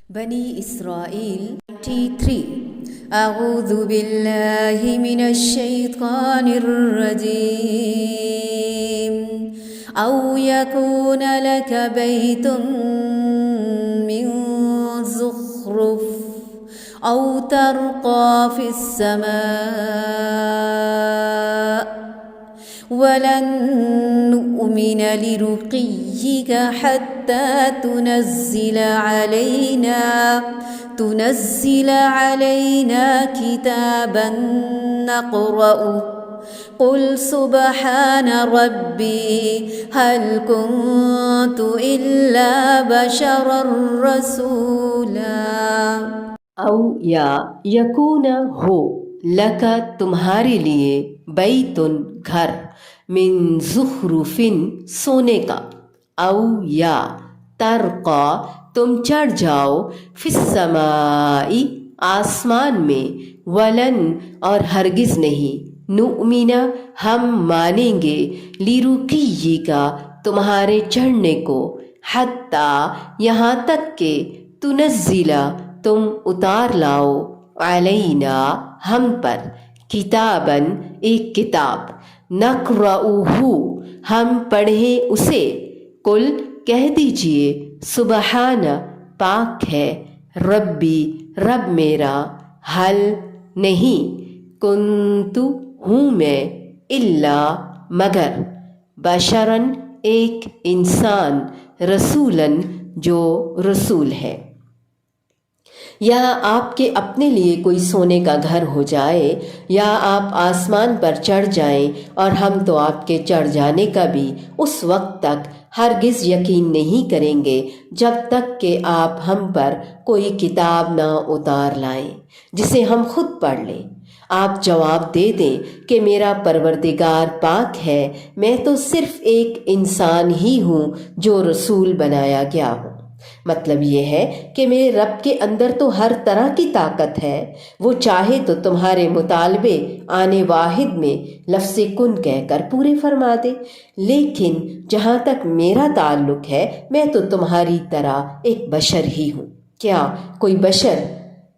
بنی اسرائیل 23 اعوذ باللہ من الشیطان الرجیم او یکون لک بیت من زخرف او ترقى في السماء ولن نؤمن لرقيك حتى تنزل علينا كتابا نقرأه قل سبحان ربي هل كنت إلا بشرا رسولا۔ او یا یکون ہو لکا تمہارے لیے بیتن گھر من زخرفن سونے کا، او یا ترقا تم چڑھ جاؤ فی السماء آسمان میں، ولن اور ہرگز نہیں، نؤمن ہم مانیں گے لرقی کا تمہارے چڑھنے کو، حتی یہاں تک کہ تنزلہ تم اتار لاؤ، علینا ہم پر، کتاباً ایک کتاب، نقرؤہ ہم پڑھیں اسے، قل کہہ دیجئے سبحان پاک ہے، ربی رب میرا، حل نہیں، کنتو ہوں میں، الا مگر، بشراً ایک انسان، رسولاً جو رسول ہے۔ یا آپ کے اپنے لیے کوئی سونے کا گھر ہو جائے، یا آپ آسمان پر چڑھ جائیں، اور ہم تو آپ کے چڑھ جانے کا بھی اس وقت تک ہرگز یقین نہیں کریں گے جب تک کہ آپ ہم پر کوئی کتاب نہ اتار لائیں جسے ہم خود پڑھ لیں۔ آپ جواب دے دیں کہ میرا پروردگار پاک ہے، میں تو صرف ایک انسان ہی ہوں جو رسول بنایا گیا ہوں۔ مطلب یہ ہے کہ میرے رب کے اندر تو ہر طرح کی طاقت ہے، وہ چاہے تو تمہارے مطالبے آنے واحد میں لفظ کن کہہ کر پورے فرما دے، لیکن جہاں تک میرا تعلق ہے میں تو تمہاری طرح ایک بشر ہی ہوں۔ کیا کوئی بشر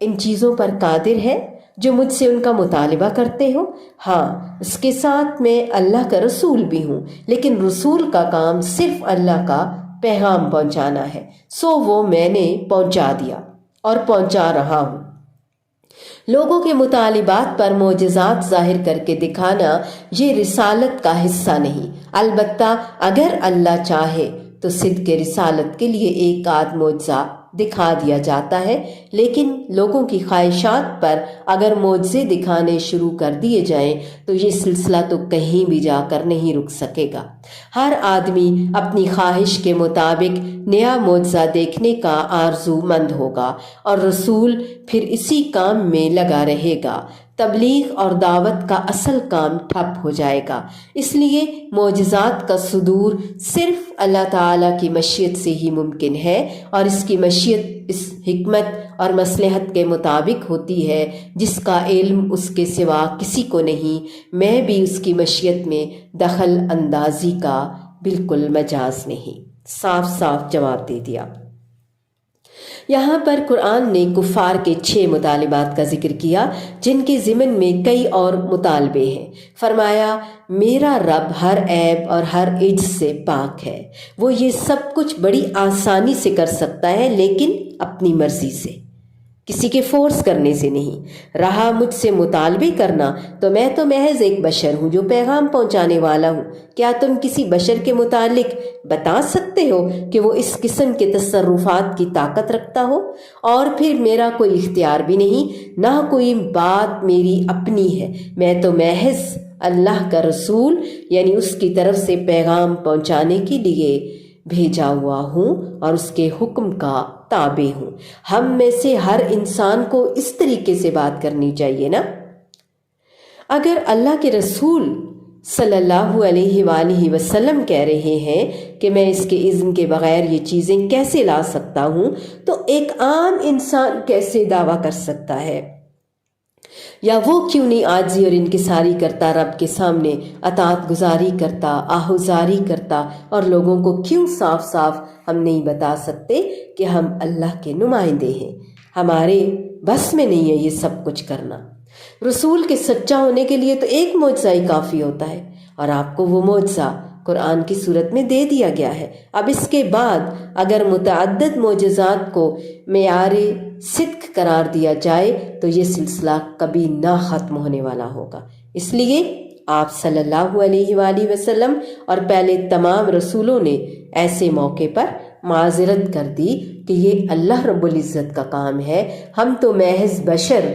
ان چیزوں پر قادر ہے جو مجھ سے ان کا مطالبہ کرتے ہو؟ ہاں، اس کے ساتھ میں اللہ کا رسول بھی ہوں، لیکن رسول کا کام صرف اللہ کا پیغام پہنچانا ہے، سو وہ میں نے پہنچا دیا اور پہنچا رہا ہوں۔ لوگوں کے مطالبات پر معجزات ظاہر کر کے دکھانا یہ رسالت کا حصہ نہیں، البتہ اگر اللہ چاہے تو صدق رسالت کے لیے ایک آدھ معجزہ دکھا دیا جاتا ہے، لیکن لوگوں کی خواہشات پر اگر معجزے دکھانے شروع کر دیے جائیں تو یہ سلسلہ تو کہیں بھی جا کر نہیں رک سکے گا۔ ہر آدمی اپنی خواہش کے مطابق نیا معجزہ دیکھنے کا آرزو مند ہوگا، اور رسول پھر اسی کام میں لگا رہے گا۔ تبلیغ اور دعوت کا اصل کام ٹھپ ہو جائے گا۔ اس لیے معجزات کا صدور صرف اللہ تعالیٰ کی مشیت سے ہی ممکن ہے، اور اس کی مشیت اس حکمت اور مصلحت کے مطابق ہوتی ہے جس کا علم اس کے سوا کسی کو نہیں۔ میں بھی اس کی مشیت میں دخل اندازی کا بالکل مجاز نہیں۔ صاف صاف جواب دے دیا۔ یہاں پر قرآن نے کفار کے 6 مطالبات کا ذکر کیا جن کے ضمن میں کئی اور مطالبے ہیں۔ فرمایا میرا رب ہر عیب اور ہر عجز سے پاک ہے، وہ یہ سب کچھ بڑی آسانی سے کر سکتا ہے، لیکن اپنی مرضی سے، کسی کے فورس کرنے سے نہیں۔ رہا مجھ سے مطالبے کرنا تو میں تو محض ایک بشر ہوں جو پیغام پہنچانے والا ہوں۔ کیا تم کسی بشر کے متعلق بتا سکتے ہو کہ وہ اس قسم کے تصرفات کی طاقت رکھتا ہو؟ اور پھر میرا کوئی اختیار بھی نہیں، نہ کوئی بات میری اپنی ہے، میں تو محض اللہ کا رسول یعنی اس کی طرف سے پیغام پہنچانے کے لیے بھیجا ہوا ہوں اور اس کے حکم کا تابع ہوں۔ ہم میں سے ہر انسان کو اس طریقے سے بات کرنی چاہیے نا۔ اگر اللہ کے رسول صلی اللہ علیہ وآلہ وسلم کہہ رہے ہیں کہ میں اس کے اذن کے بغیر یہ چیزیں کیسے لا سکتا ہوں، تو ایک عام انسان کیسے دعویٰ کر سکتا ہے؟ یا وہ کیوں نہیں عاجزی اور انکساری کرتا، رب کے سامنے اطاعت گزاری کرتا، آہوزاری کرتا، اور لوگوں کو کیوں صاف صاف ہم نہیں بتا سکتے کہ ہم اللہ کے نمائندے ہیں، ہمارے بس میں نہیں ہے یہ سب کچھ کرنا۔ رسول کے سچا ہونے کے لیے تو ایک معجزہ ہی کافی ہوتا ہے، اور آپ کو وہ معجزہ قرآن کی صورت میں دے دیا گیا ہے۔ اب اس کے بعد اگر متعدد معجزات کو معیار صدق قرار دیا جائے تو یہ سلسلہ کبھی نہ ختم ہونے والا ہوگا۔ اس لیے آپ صلی اللہ علیہ وآلہ وسلم اور پہلے تمام رسولوں نے ایسے موقع پر معذرت کر دی کہ یہ اللہ رب العزت کا کام ہے، ہم تو محض بشر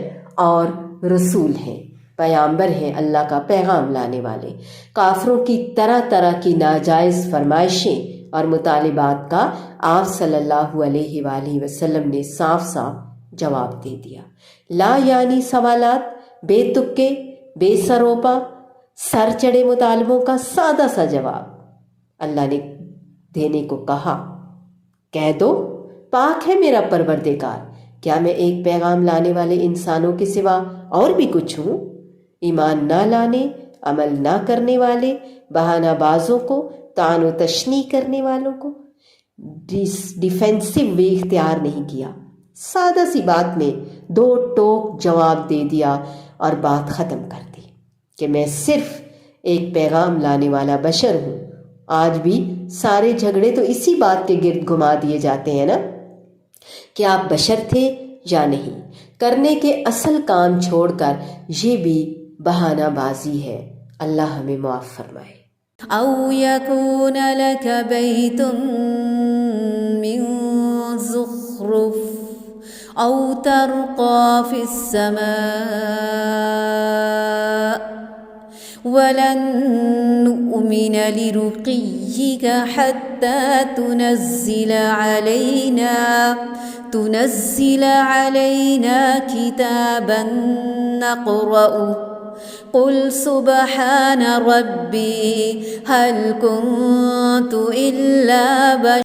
اور رسول ہیں، پیغمبر ہیں، اللہ کا پیغام لانے والے۔ کافروں کی طرح طرح کی ناجائز فرمائشیں اور مطالبات کا آپ صلی اللہ علیہ وآلہ وسلم نے صاف صاف جواب دے دیا۔ لا یعنی سوالات، بے تکے، بے سروپا، سر چڑھے مطالبوں کا سادہ سا جواب اللہ نے دینے کو کہا۔ کہہ دو پاک ہے میرا پروردگار، کیا میں ایک پیغام لانے والے انسانوں کے سوا اور بھی کچھ ہوں؟ ایمان نہ لانے، عمل نہ کرنے والے، بہانہ بازوں کو، طعن و تشنیع کرنے والوں کو ڈیفینسو وے اختیار نہیں کیا، سادہ سی بات میں دو ٹوک جواب دے دیا اور بات ختم کر دی کہ میں صرف ایک پیغام لانے والا بشر ہوں۔ آج بھی سارے جھگڑے تو اسی بات کے گرد گھما دیے جاتے ہیں نا کہ آپ بشر تھے یا نہیں، کرنے کے اصل کام چھوڑ کر یہ بھی بہانہ بازی ہے۔ اللہ ہمیں معاف فرمائے۔ أو يكون لك بيت من زخرف أو ترقى في السماء ولن نؤمن لرقيك حتى تنزل علينا كتابا نقرأه قل سبحان ربي هل كنت إلا بشرا